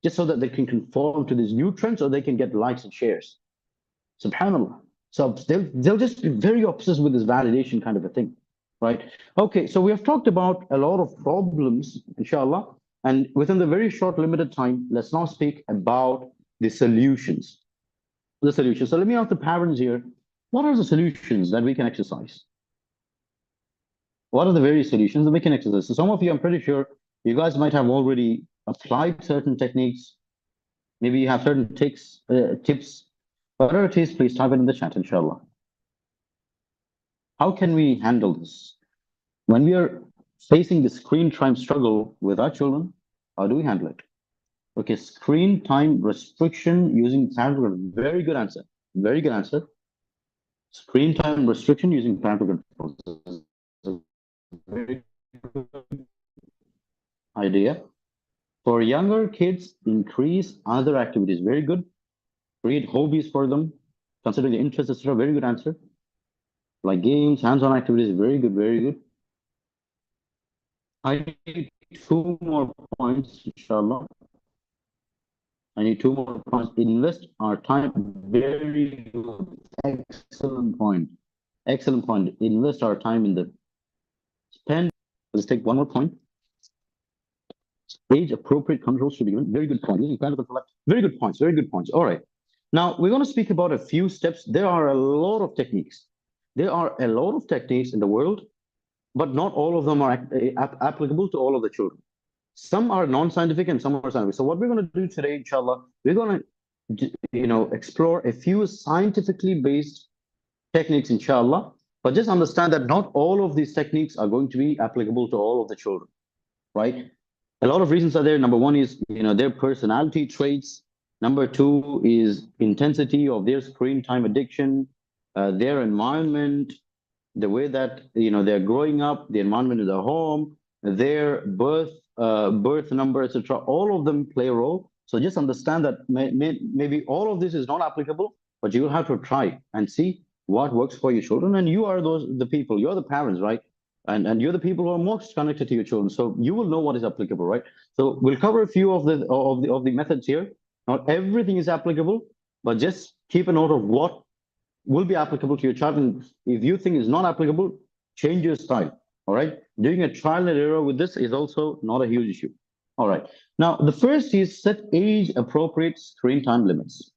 S1: just so that they can conform to these new trends, or they can get likes and shares. Subhanallah. So they'll just be very obsessed with this validation kind of a thing, right? Okay, so we have talked about a lot of problems, inshallah, and within the very short limited time, let's now speak about the solutions. So let me ask the parents here, what are the solutions that we can exercise? What are the various solutions? The making exercise. So some of you, I'm pretty sure, you guys might have already applied certain techniques. Maybe you have certain tips. Whatever it is, please type it in the chat, inshallah. How can we handle this? When we are facing the screen time struggle with our children, how do we handle it? Okay, screen time restriction using parental. Very good answer. Very good answer. Screen time restriction using parental controls. Very good idea. For younger kids, increase other activities. Very good. Create hobbies for them. Consider the interests, etc. Very good answer. Like games, hands-on activities. Very good. Very good. I need two more points, inshallah. I need two more points. Invest our time. Very good. Excellent point. Excellent point. Invest our time in the spend. Let's take one more point. Age appropriate controls should be given. Very good point. Very good points. Very good points. All right. Now we're going to speak about a few steps. There are a lot of techniques. There are a lot of techniques in the world, but not all of them are applicable to all of the children. Some are non-scientific and some are scientific. So what we're going to do today, inshallah, we're going to, explore a few scientifically based techniques, inshallah. But just understand that not all of these techniques are going to be applicable to all of the children, right? A lot of reasons are there. Number one is, their personality traits. Number two is intensity of their screen time addiction, their environment, the way that they're growing up, the environment of the home, their birth number, etc. All of them play a role. So just understand that maybe all of this is not applicable, but you will have to try and see what works for your children. And you are the people, you're the parents, right? And you're the people who are most connected to your children. So you will know what is applicable, right? So we'll cover a few of the methods here. Not everything is applicable, but just keep a note of what will be applicable to your child. And if you think it's not applicable, change your style. All right. Doing a trial and error with this is also not a huge issue. All right. Now, the first is set age appropriate screen time limits.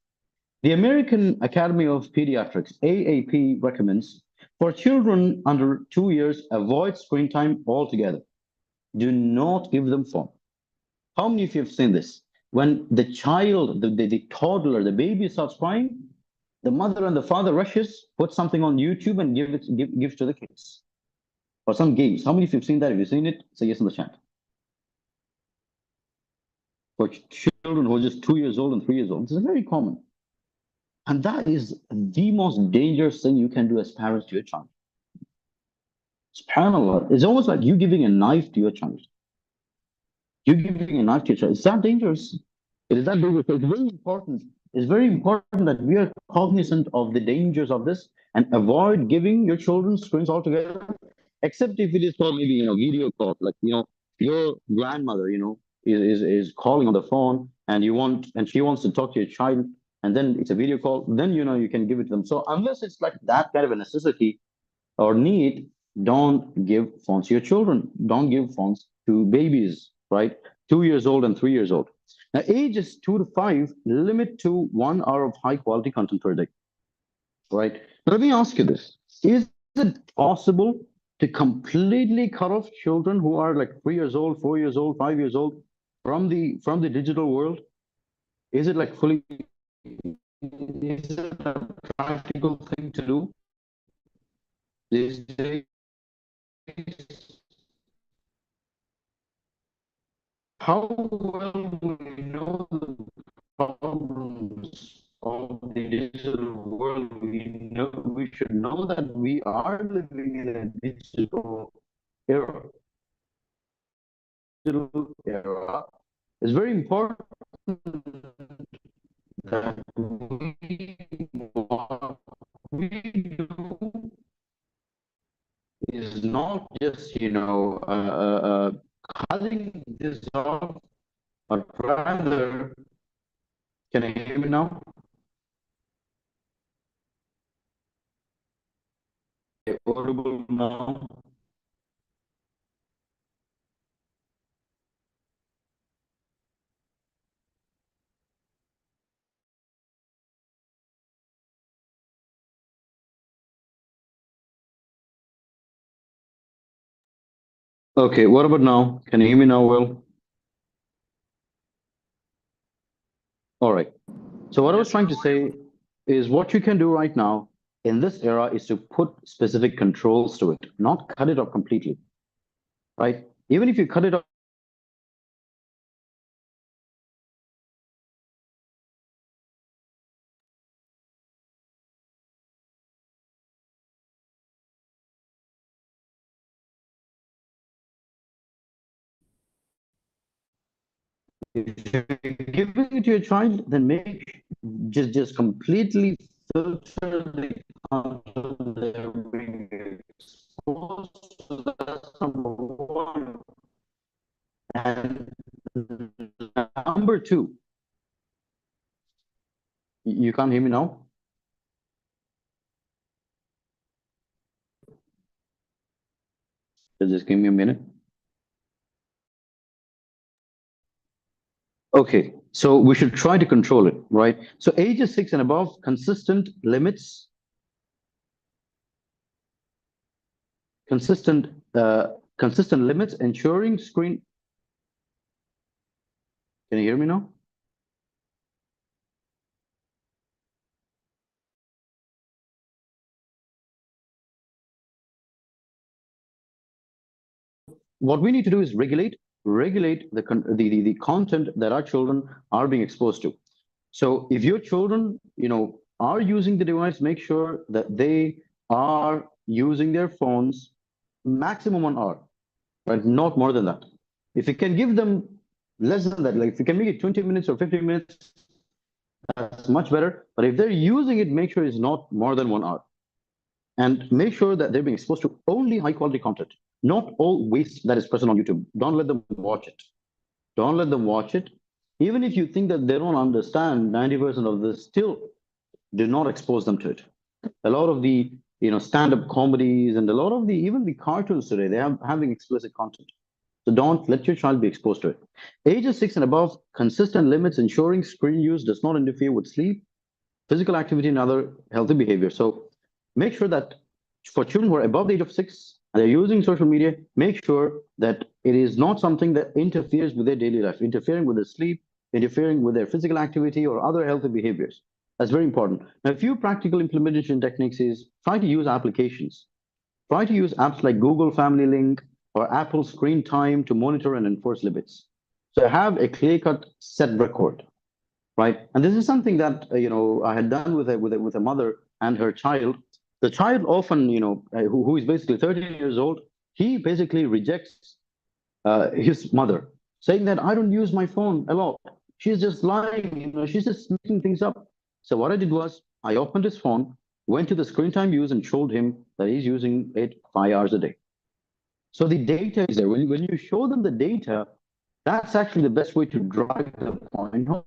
S1: The American Academy of Pediatrics, AAP, recommends for children under 2 years, avoid screen time altogether. Do not give them phone. How many of you have seen this? When the child, the toddler, the baby starts crying, the mother and the father rushes, put something on YouTube and gives to the kids. Or some games. How many of you have seen that? Have you seen it? Say yes in the chat. For children who are just 2 years old and 3 years old, this is very common. And that is the most dangerous thing you can do as parents to your child. SubhanAllah. It's almost like you giving a knife to your child. You giving a knife to your child. Is that dangerous? It is that dangerous. It's very important. It's very important that we are cognizant of the dangers of this and avoid giving your children screens altogether, except if it is for maybe video call, like your grandmother is calling on the phone and she wants to talk to your child, and then it's a video call, then you can give it to them. So unless it's like that kind of a necessity or need, don't give phones to your children. Don't give phones to babies, right? 2 years old and 3 years old. Now, ages 2 to 5, limit to 1 hour of high quality content per day, right? Now, let me ask you this. Is it possible to completely cut off children who are like 3 years old, 4 years old, 5 years old from the digital world? Is it like fully, is it a practical thing to do these days? How well do we know the problems of the digital world? We should know that we are living in a digital era. Digital era. It's very important that what we do is not just cutting this off, but rather, can I hear me now? Audible now? Okay, what about now? Can you hear me now, Will? All right. So what I was
S4: Yes.
S1: trying to say is what you can do right now in this era is to put specific controls to it, not cut it off completely, right? Even if you cut it off, if you're giving it to your child, then make just completely filter the content they're being exposed to. That's number one. And number two, you can't hear me now? Just give me a minute. Okay, so we should try to control it, right? So ages 6 and above, consistent consistent limits, ensuring screen. Can you hear me now? What we need to do is regulate the content that our children are being exposed to. So if your children, are using the device, make sure that they are using their phones maximum 1 hour, right? Not more than that. If you can give them less than that, like if you can make it 20 minutes or 15 minutes, that's much better. But if they're using it, make sure it's not more than 1 hour. And make sure that they're being exposed to only high quality content, not all waste that is present on YouTube. Don't let them watch it. Don't let them watch it. Even if you think that they don't understand 90% of this, still do not expose them to it. A lot of the stand-up comedies and a lot of the even the cartoons today, they have having explicit content. So don't let your child be exposed to it. Ages 6 and above, consistent limits, ensuring screen use does not interfere with sleep, physical activity, and other healthy behavior. So make sure that for children who are above the age of 6 and they're using social media, make sure that it is not something that interferes with their daily life, interfering with their sleep, interfering with their physical activity or other healthy behaviors. That's very important. Now, a few practical implementation techniques is try to use applications. Try to use apps like Google Family Link or Apple Screentime to monitor and enforce limits. So have a clear-cut set record, right? And this is something that I had done with a mother and her child. The child often, who is basically 13 years old, he basically rejects his mother, saying that I don't use my phone a lot. She's just lying, she's just making things up. So what I did was I opened his phone, went to the screen time use, and showed him that he's using it 5 hours a day. So the data is there. When you show them the data, that's actually the best way to drive the point home.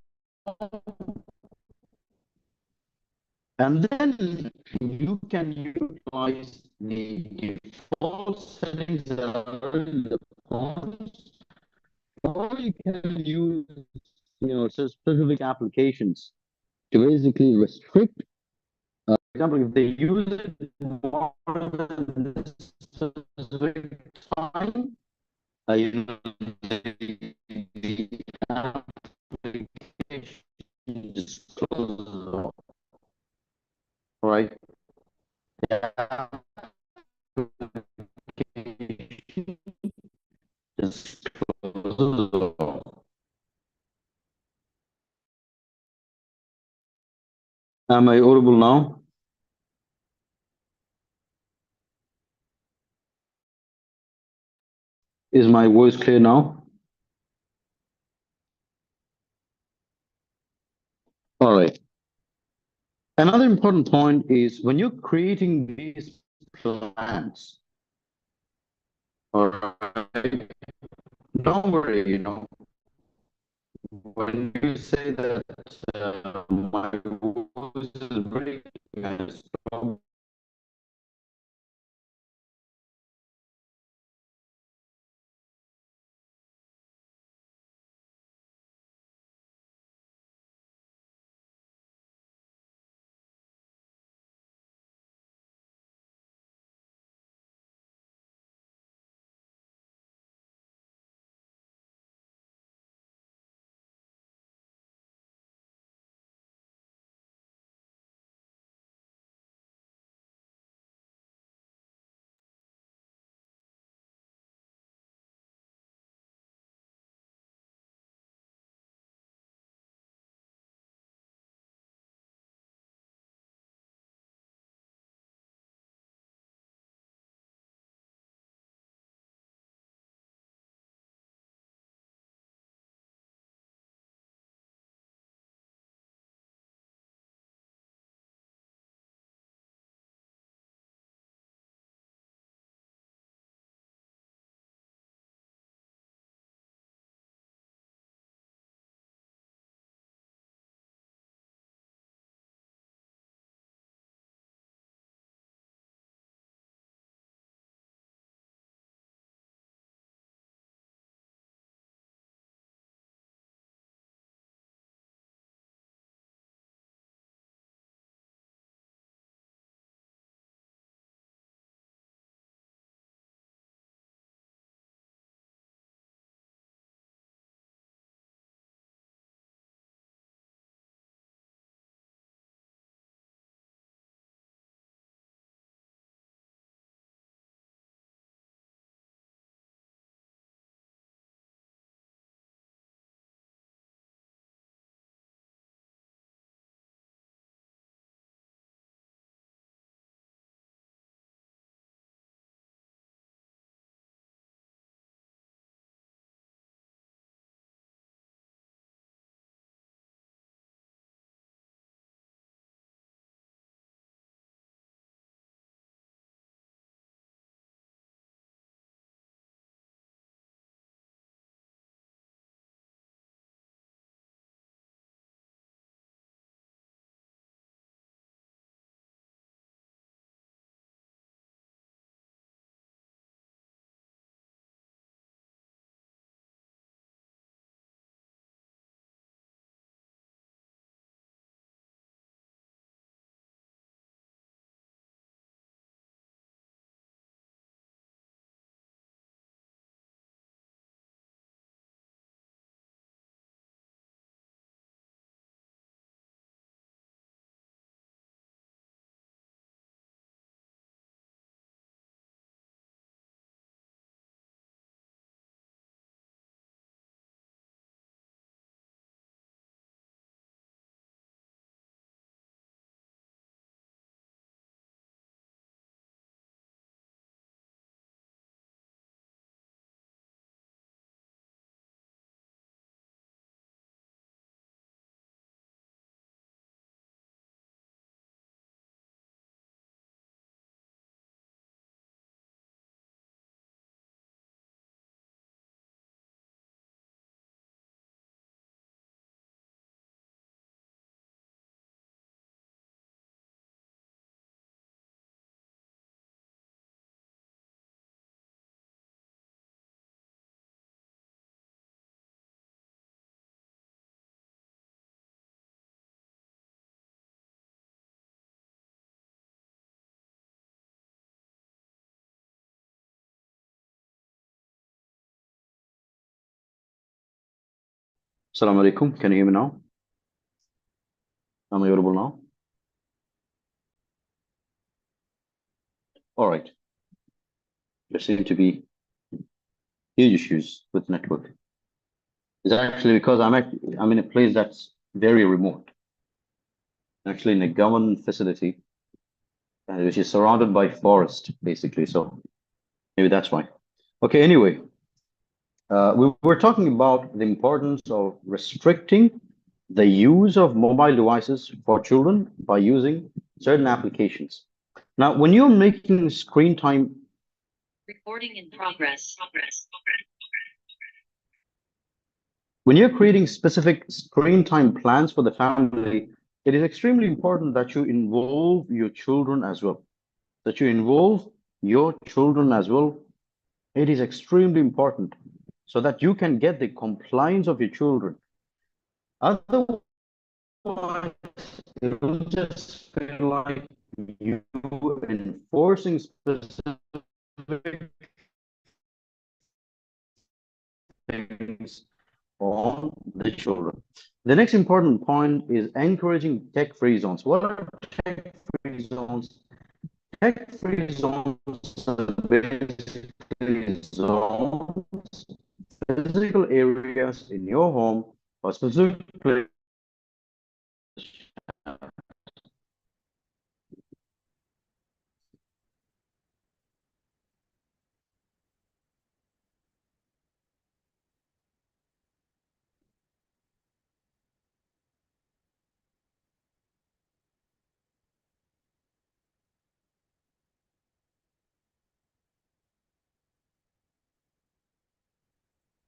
S1: And then you can utilize the default settings that are in the phones, or you can use, specific applications to basically restrict. For example, if they use it more than this specific time, the application just closes off, right? The application just closes off. Am I audible now? Is my voice clear now? All right. Another important point is when you're creating these plans, all right, don't worry, when you say that my voice is breaking and stop Assalamu alaikum. Can you hear me now? Am I audible now? All right. There seem to be huge issues with network. It's actually because I'm in a place that's very remote, actually in a government facility, which is surrounded by forest, basically. So maybe that's why. Okay, anyway, we were talking about the importance of restricting the use of mobile devices for children by using certain applications. Now, when you're making screen time,
S4: Recording in progress.
S1: when you're creating specific screen time plans for the family, it is extremely important that you involve your children as well. That you involve your children as well. It is extremely important so that you can get the compliance of your children. Otherwise, it will just feel like you enforcing specific things on the children. The next important point is encouraging tech-free zones. What are tech-free zones? Tech-free zones are basically zones, physical areas in your home or specific places.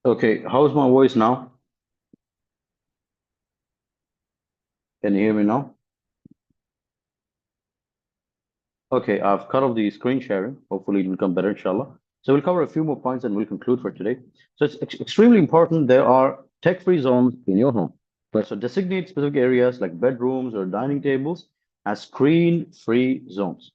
S1: Okay, how's my voice now? Can you hear me now? Okay, I've cut off the screen sharing. Hopefully it will come better, inshallah. So we'll cover a few more points and we'll conclude for today. So it's extremely important there are tech-free zones in your home. But so designate specific areas like bedrooms or dining tables as screen-free zones.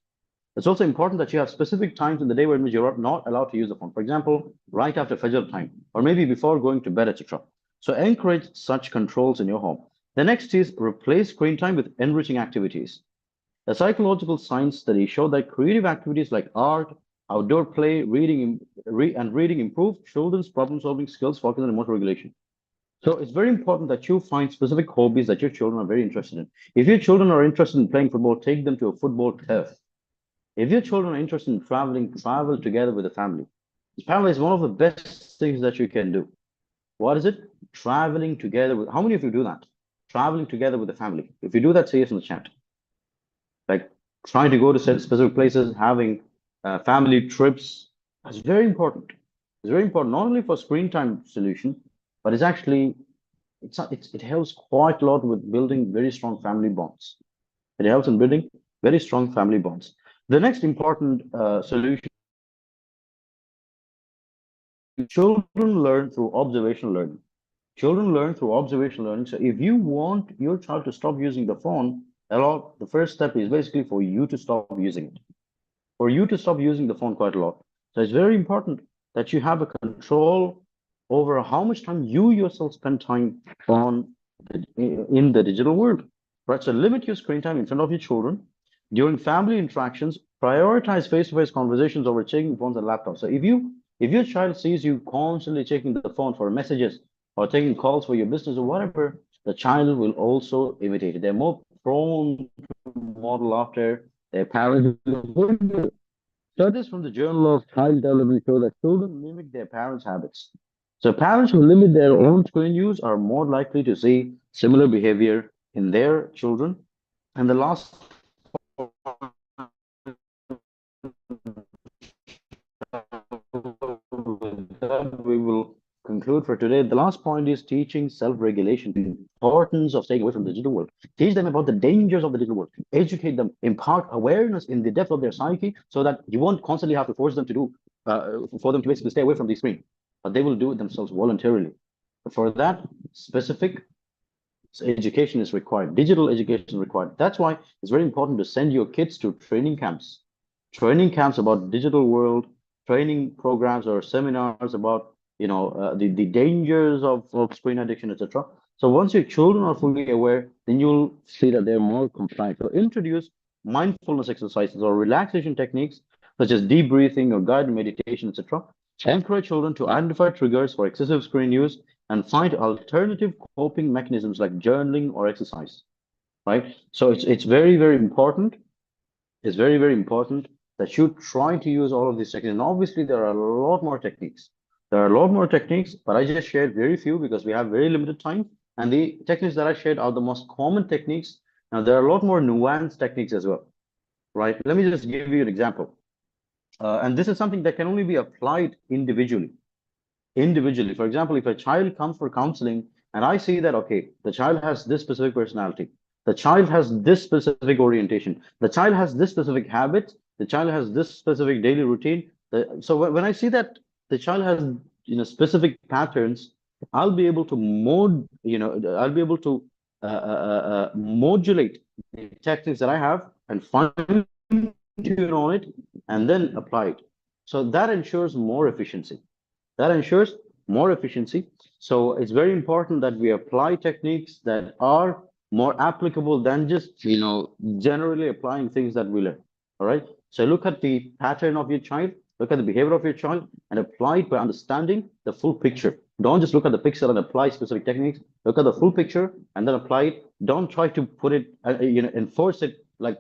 S1: It's also important that you have specific times in the day when you're not allowed to use the phone. For example, right after Fajr time, or maybe before going to bed, etc. So encourage such controls in your home. The next is replace screen time with enriching activities. A psychological science study showed that creative activities like art, outdoor play, reading improve children's problem-solving skills, focus, and emotional regulation. So it's very important that you find specific hobbies that your children are very interested in. If your children are interested in playing football, take them to a football turf. If your children are interested in traveling, travel together with the family. Travel is one of the best things that you can do. What is it? Traveling together with, how many of you do that? Traveling together with the family. If you do that, say yes in the chat. Like trying to go to specific places, having family trips. That's very important. It's very important, not only for screen time solution, but it's actually, it helps quite a lot with building very strong family bonds. It helps in building very strong family bonds. The next important solution, children learn through observational learning. Children learn through observational learning. So if you want your child to stop using the phone, the first step is basically for you to stop using it. For you to stop using the phone quite a lot. So it's very important that you have a control over how much time you yourself spend time in the digital world. Right? So limit your screen time in front of your children. During family interactions, prioritize face-to-face conversations over checking phones and laptops. So if your child sees you constantly checking the phone for messages or taking calls for your business or whatever, the child will also imitate it. They're more prone to model after their parents. Studies from the Journal of Child Development show that children mimic their parents' habits. So parents who limit their own screen use are more likely to see similar behavior in their children. And the last we will conclude for today. The last point is teaching self-regulation, the importance of staying away from the digital world. Teach them about the dangers of the digital world. Educate them, impart awareness in the depth of their psyche so that you won't constantly have to force them to do, for them to basically stay away from the screen, but they will do it themselves voluntarily. But for that, specific education is required. Digital education is required. That's why it's very important to send your kids to training camps about digital world, training programs or seminars about the dangers of screen addiction, etc. So once your children are fully aware, then you'll see that they're more compliant. So introduce mindfulness exercises or relaxation techniques such as deep breathing or guided meditation, etc. Encourage children to identify triggers for excessive screen use and find alternative coping mechanisms like journaling or exercise, right? So it's very, very important. It's very, very important that you try to use all of these techniques. And obviously, there are a lot more techniques. There are a lot more techniques, but I just shared very few because we have very limited time. And the techniques that I shared are the most common techniques. Now, there are a lot more nuanced techniques as well, right? Let me just give you an example. And this is something that can only be applied individually. Individually, for example, if a child comes for counseling and I see that, okay, the child has this specific personality, the child has this specific orientation, the child has this specific habit, the child has this specific daily routine. So when I see that the child has, specific patterns, I'll be able to I'll be able to modulate the tactics that I have and fine tune on it and then apply it. So that ensures more efficiency. That ensures more efficiency. So it's very important that we apply techniques that are more applicable than just, generally applying things that we learn. All right. So look at the pattern of your child, look at the behavior of your child, and apply it by understanding the full picture. Don't just look at the pixel and apply specific techniques. Look at the full picture and then apply it. Don't try to put it, enforce it like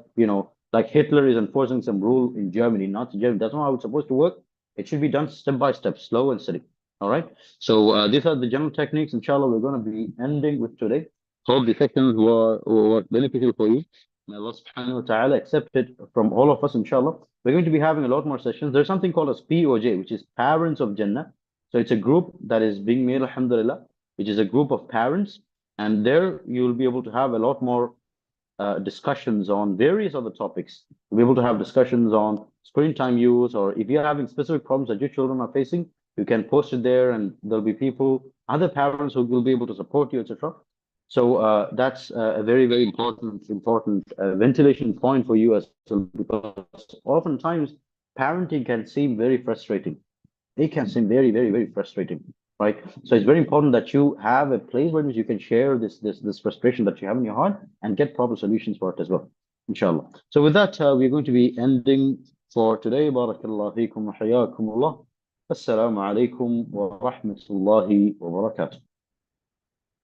S1: Hitler is enforcing some rule in Germany, not in Germany. That's not how it's supposed to work. It should be done step by step, slow and steady. All right. So these are the general techniques. Inshallah, we're going to be ending with today. Hope the sessions were beneficial for you. May Allah subhanahu wa ta'ala accept it from all of us, inshallah. We're going to be having a lot more sessions. There's something called as POJ, which is Parents of Jannah. So it's a group that is being made, alhamdulillah, which is a group of parents. And there you'll be able to have a lot more discussions on various other topics. We'll be able to have discussions on screen time use, or if you're having specific problems that your children are facing, you can post it there and there'll be people, other parents who will be able to support you, etc. So that's a very, very important ventilation point for you as well, because oftentimes parenting can seem very frustrating. It can seem very, very, very frustrating, right? So it's very important that you have a place where you can share this frustration that you have in your heart and get proper solutions for it as well, inshallah. So with that, we're going to be ending for today. Barakallahu feekum wa hayakum Allah. Assalamu alaikum wa rahmatullahi wa barakatuh.